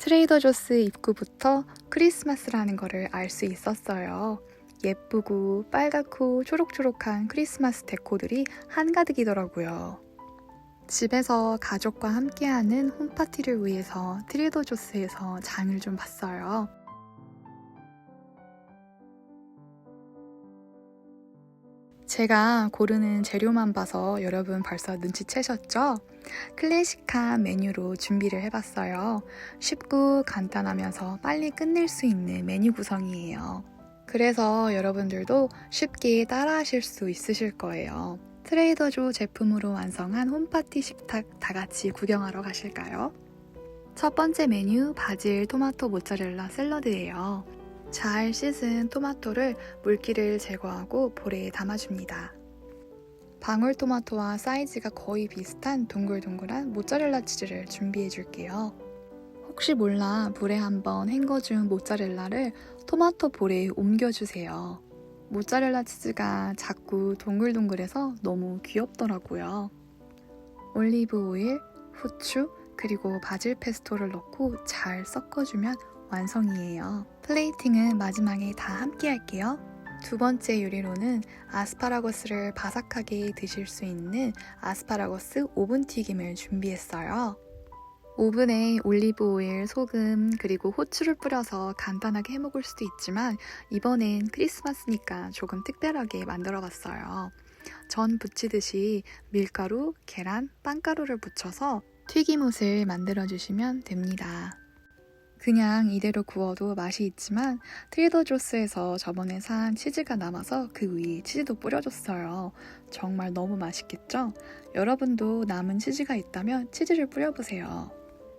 트레이더 조스 입구부터 크리스마스라는 거를 알 수 있었어요. 예쁘고 빨갛고 초록초록한 크리스마스 데코들이 한가득이더라고요. 집에서 가족과 함께하는 홈파티를 위해서 트레이더 조스에서 장을 좀 봤어요. 제가 고르는 재료만 봐서 여러분 벌써 눈치채셨죠? 클래식한 메뉴로 준비를 해봤어요. 쉽고 간단하면서 빨리 끝낼 수 있는 메뉴 구성이에요. 그래서 여러분들도 쉽게 따라하실 수 있으실 거예요. 트레이더조 제품으로 완성한 홈파티 식탁 다 같이 구경하러 가실까요? 첫 번째 메뉴 바질 토마토 모짜렐라 샐러드예요. 잘 씻은 토마토를 물기를 제거하고 볼에 담아줍니다. 방울토마토와 사이즈가 거의 비슷한 동글동글한 모짜렐라 치즈를 준비해 줄게요. 혹시 몰라 물에 한번 헹궈준 모짜렐라를 토마토 볼에 옮겨주세요. 모짜렐라 치즈가 자꾸 동글동글해서 너무 귀엽더라고요. 올리브 오일, 후추, 그리고 바질 페스토를 넣고 잘 섞어주면 완성이에요. 플레이팅은 마지막에 다 함께 할게요. 두 번째 요리로는 아스파라거스를 바삭하게 드실 수 있는 아스파라거스 오븐 튀김을 준비했어요. 오븐에 올리브 오일, 소금, 그리고 후추를 뿌려서 간단하게 해먹을 수도 있지만 이번엔 크리스마스니까 조금 특별하게 만들어봤어요. 전 부치듯이 밀가루, 계란, 빵가루를 묻혀서 튀김옷을 만들어주시면 됩니다. 그냥 이대로 구워도 맛이 있지만 트레이더 조스에서 저번에 산 치즈가 남아서 그 위에 치즈도 뿌려줬어요. 정말 너무 맛있겠죠? 여러분도 남은 치즈가 있다면 치즈를 뿌려보세요.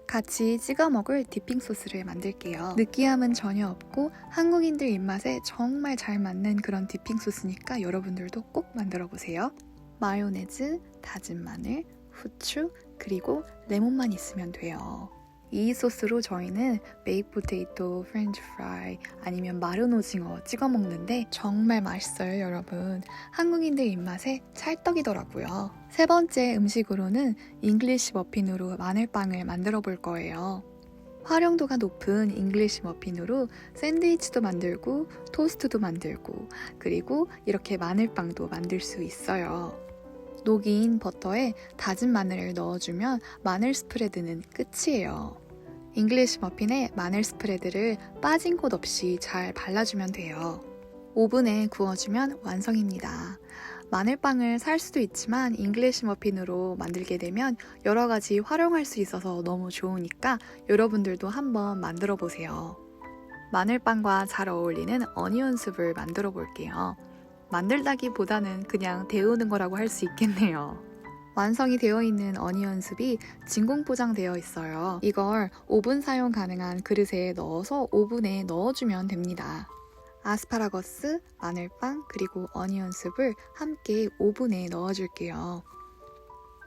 같이 찍어 먹을 디핑 소스를 만들게요. 느끼함은 전혀 없고 한국인들 입맛에 정말 잘 맞는 그런 디핑 소스니까 여러분들도 꼭 만들어 보세요. 마요네즈, 다진 마늘, 후추, 그리고 레몬만 있으면 돼요. 이 소스로 저희는 베이크 포테이토, 프렌치 프라이 아니면 마른 오징어 찍어 먹는데 정말 맛있어요, 여러분. 한국인들 입맛에 찰떡이더라고요. 세 번째 음식으로는 잉글리시 머핀으로 마늘빵을 만들어 볼 거예요. 활용도가 높은 잉글리시 머핀으로 샌드위치도 만들고 토스트도 만들고 그리고 이렇게 마늘빵도 만들 수 있어요. 녹인 버터에 다진 마늘을 넣어주면 마늘 스프레드는 끝이에요. 잉글리시 머핀에 마늘 스프레드를 빠진 곳 없이 잘 발라주면 돼요. 오븐에 구워주면 완성입니다. 마늘빵을 살 수도 있지만 잉글리시 머핀으로 만들게 되면 여러 가지 활용할 수 있어서 너무 좋으니까 여러분들도 한번 만들어 보세요. 마늘빵과 잘 어울리는 어니언 숲을 만들어 볼게요. 만들다기보다는 그냥 데우는 거라고 할 수 있겠네요. 완성이 되어 있는 어니언 숲이 진공 포장되어 있어요. 이걸 오븐 사용 가능한 그릇에 넣어서 오븐에 넣어주면 됩니다. 아스파라거스, 마늘빵, 그리고 어니언 숲을 함께 오븐에 넣어줄게요.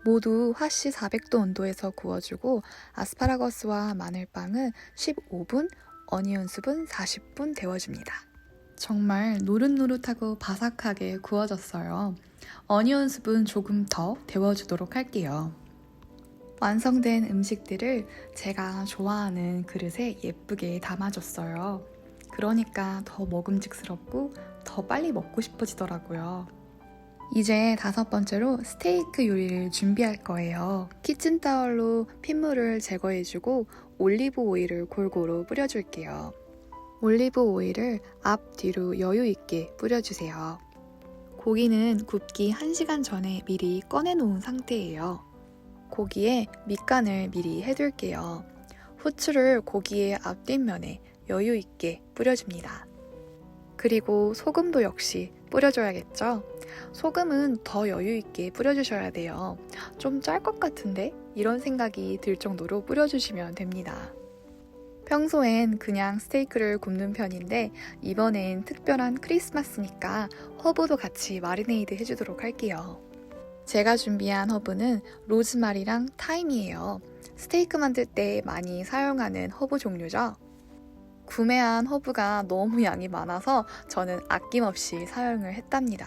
모두 화씨 400도 온도에서 구워주고 아스파라거스와 마늘빵은 15분, 어니언 숲은 40분 데워줍니다. 정말 노릇노릇하고 바삭하게 구워졌어요. 어니언 숲은 조금 더 데워주도록 할게요. 완성된 음식들을 제가 좋아하는 그릇에 예쁘게 담아줬어요. 그러니까 더 먹음직스럽고 더 빨리 먹고 싶어지더라고요. 이제 다섯 번째로 스테이크 요리를 준비할 거예요. 키친타월로 핏물을 제거해주고 올리브 오일을 골고루 뿌려줄게요. 올리브 오일을 앞, 뒤로 여유 있게 뿌려주세요. 고기는 굽기 1시간 전에 미리 꺼내놓은 상태예요. 고기에 밑간을 미리 해둘게요. 후추를 고기의 앞뒷면에 여유 있게 뿌려줍니다. 그리고 소금도 역시 뿌려줘야겠죠? 소금은 더 여유 있게 뿌려주셔야 돼요. 좀 짤 것 같은데? 이런 생각이 들 정도로 뿌려주시면 됩니다. 평소엔 그냥 스테이크를 굽는 편인데 이번엔 특별한 크리스마스니까 허브도 같이 마리네이드 해주도록 할게요. 제가 준비한 허브는 로즈마리랑 타임이에요. 스테이크 만들 때 많이 사용하는 허브 종류죠. 구매한 허브가 너무 양이 많아서 저는 아낌없이 사용을 했답니다.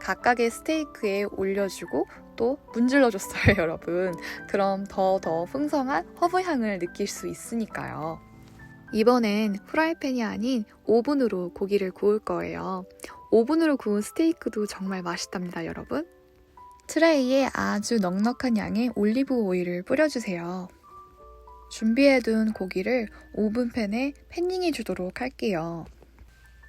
각각의 스테이크에 올려주고 또 문질러줬어요, 여러분. 그럼 더 풍성한 허브 향을 느낄 수 있으니까요. 이번엔 프라이팬이 아닌 오븐으로 고기를 구울 거예요. 오븐으로 구운 스테이크도 정말 맛있답니다, 여러분. 트레이에 아주 넉넉한 양의 올리브 오일을 뿌려주세요. 준비해둔 고기를 오븐팬에 패닝해 주도록 할게요.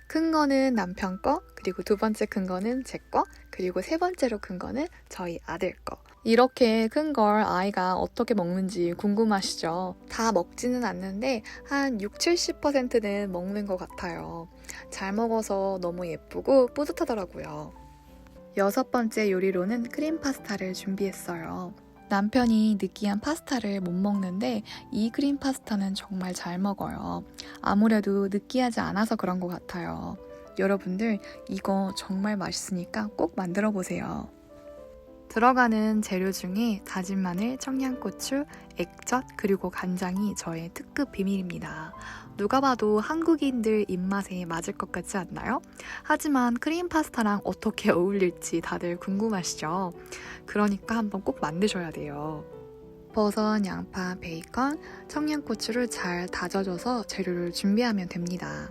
큰 거는 남편 거, 그리고 두 번째 큰 거는 제 거, 그리고 세 번째로 큰 거는 저희 아들 거. 이렇게 큰 걸 아이가 어떻게 먹는지 궁금하시죠? 다 먹지는 않는데 한 60-70%는 먹는 것 같아요. 잘 먹어서 너무 예쁘고 뿌듯하더라고요. 여섯 번째 요리로는 크림 파스타를 준비했어요. 남편이 느끼한 파스타를 못 먹는데 이 크림 파스타는 정말 잘 먹어요. 아무래도 느끼하지 않아서 그런 것 같아요. 여러분들 이거 정말 맛있으니까 꼭 만들어 보세요. 들어가는 재료 중에 다진 마늘, 청양고추, 액젓, 그리고 간장이 저의 특급 비밀입니다. 누가 봐도 한국인들 입맛에 맞을 것 같지 않나요? 하지만 크림 파스타랑 어떻게 어울릴지 다들 궁금하시죠? 그러니까 한번 꼭 만드셔야 돼요. 버섯, 양파, 베이컨, 청양고추를 잘 다져줘서 재료를 준비하면 됩니다.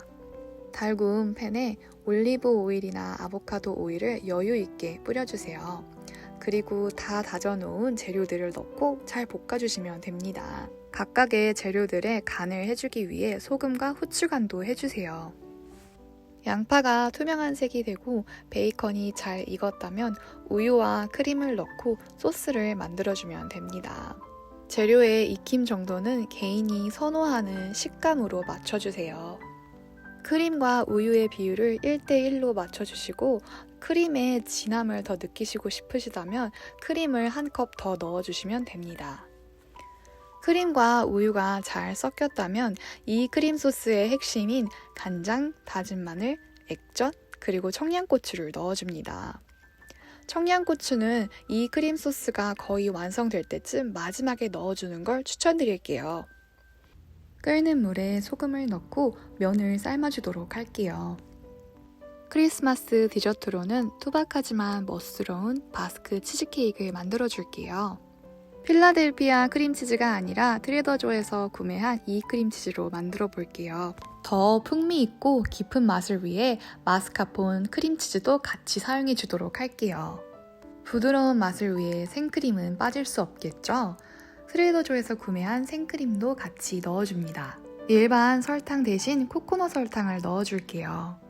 달군 팬에 올리브 오일이나 아보카도 오일을 여유 있게 뿌려주세요. 그리고 다 다져놓은 재료들을 넣고 잘 볶아주시면 됩니다. 각각의 재료들에 간을 해주기 위해 소금과 후추간도 해주세요. 양파가 투명한 색이 되고 베이컨이 잘 익었다면 우유와 크림을 넣고 소스를 만들어주면 됩니다. 재료의 익힘 정도는 개인이 선호하는 식감으로 맞춰주세요. 크림과 우유의 비율을 1대1로 맞춰주시고 크림의 진함을 더 느끼시고 싶으시다면 크림을 한 컵 더 넣어주시면 됩니다. 크림과 우유가 잘 섞였다면 이 크림 소스의 핵심인 간장, 다진 마늘, 액젓, 그리고 청양고추를 넣어줍니다. 청양고추는 이 크림 소스가 거의 완성될 때쯤 마지막에 넣어주는 걸 추천드릴게요. 끓는 물에 소금을 넣고 면을 삶아주도록 할게요. 크리스마스 디저트로는 투박하지만 멋스러운 바스크 치즈케이크를 만들어줄게요. 필라델피아 크림치즈가 아니라 트레더조에서 구매한 이 크림치즈로 만들어 볼게요. 더 풍미있고 깊은 맛을 위해 마스카폰 크림치즈도 같이 사용해 주도록 할게요. 부드러운 맛을 위해 생크림은 빠질 수 없겠죠? 트레더조에서 구매한 생크림도 같이 넣어줍니다. 일반 설탕 대신 코코넛 설탕을 넣어줄게요.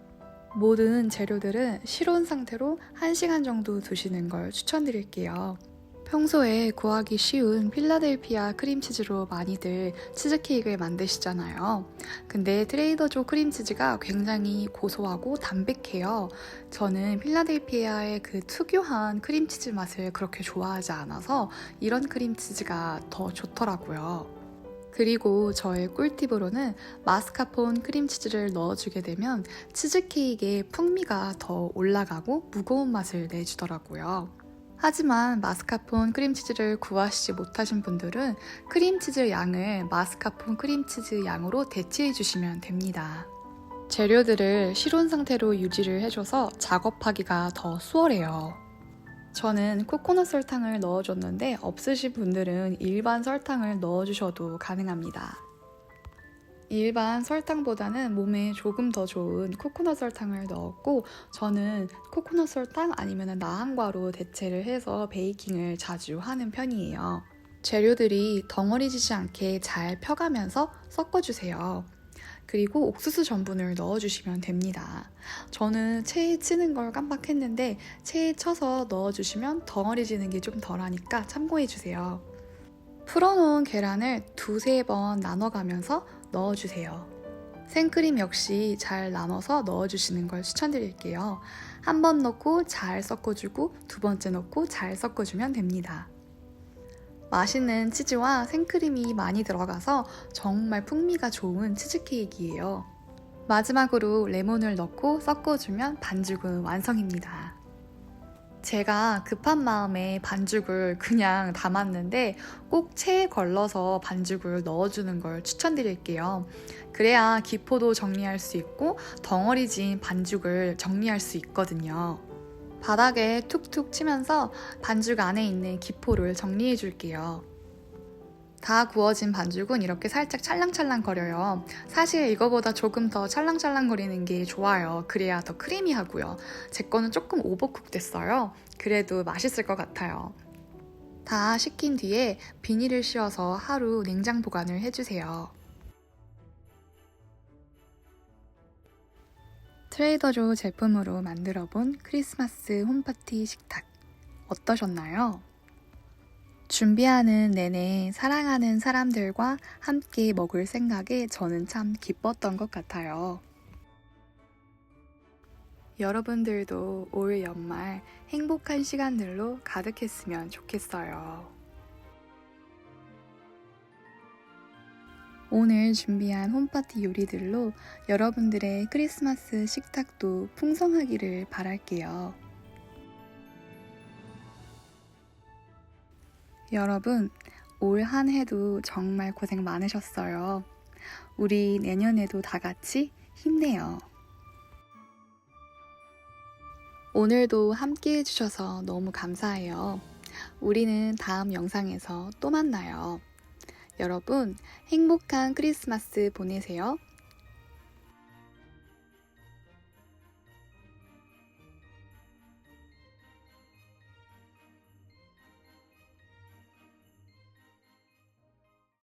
모든 재료들은 실온 상태로 1시간 정도 두시는 걸 추천드릴게요. 평소에 구하기 쉬운 필라델피아 크림치즈로 많이들 치즈케이크를 만드시잖아요. 근데 트레이더조 크림치즈가 굉장히 고소하고 담백해요. 저는 필라델피아의 그 특유한 크림치즈 맛을 그렇게 좋아하지 않아서 이런 크림치즈가 더 좋더라고요. 그리고 저의 꿀팁으로는 마스카폰 크림치즈를 넣어주게 되면 치즈케이크의 풍미가 더 올라가고 무거운 맛을 내주더라고요. 하지만 마스카폰 크림치즈를 구하시지 못하신 분들은 크림치즈 양을 마스카폰 크림치즈 양으로 대체해 주시면 됩니다. 재료들을 실온 상태로 유지를 해줘서 작업하기가 더 수월해요. 저는 코코넛 설탕을 넣어줬는데 없으신 분들은 일반 설탕을 넣어주셔도 가능합니다. 일반 설탕보다는 몸에 조금 더 좋은 코코넛 설탕을 넣었고 저는 코코넛 설탕 아니면 나한과로 대체를 해서 베이킹을 자주 하는 편이에요. 재료들이 덩어리지지 않게 잘 펴가면서 섞어주세요. 그리고 옥수수 전분을 넣어주시면 됩니다. 저는 체에 치는 걸 깜빡했는데 체에 쳐서 넣어주시면 덩어리지는 게 좀 덜하니까 참고해주세요. 풀어놓은 계란을 2-3번 나눠가면서 넣어주세요. 생크림 역시 잘 나눠서 넣어주시는 걸 추천드릴게요. 한 번 넣고 잘 섞어주고 두 번째 넣고 잘 섞어주면 됩니다. 맛있는 치즈와 생크림이 많이 들어가서 정말 풍미가 좋은 치즈케이크예요. 마지막으로 레몬을 넣고 섞어주면 반죽은 완성입니다. 제가 급한 마음에 반죽을 그냥 담았는데 꼭 체에 걸러서 반죽을 넣어주는 걸 추천드릴게요. 그래야 기포도 정리할 수 있고 덩어리진 반죽을 정리할 수 있거든요. 바닥에 툭툭 치면서 반죽 안에 있는 기포를 정리해 줄게요. 다 구워진 반죽은 이렇게 살짝 찰랑찰랑 거려요. 사실 이거보다 조금 더 찰랑찰랑 거리는 게 좋아요. 그래야 더 크리미하고요. 제 거는 조금 오버쿡 됐어요. 그래도 맛있을 것 같아요. 다 식힌 뒤에 비닐을 씌워서 하루 냉장 보관을 해주세요. 트레이더조 제품으로 만들어본 크리스마스 홈파티 식탁 어떠셨나요? 준비하는 내내 사랑하는 사람들과 함께 먹을 생각에 저는 참 기뻤던 것 같아요. 여러분들도 올 연말 행복한 시간들로 가득했으면 좋겠어요. 오늘 준비한 홈파티 요리들로 여러분들의 크리스마스 식탁도 풍성하기를 바랄게요. 여러분, 올 한 해도 정말 고생 많으셨어요. 우리 내년에도 다 같이 힘내요. 오늘도 함께 해주셔서 너무 감사해요. 우리는 다음 영상에서 또 만나요. 여러분, 행복한 크리스마스 보내세요.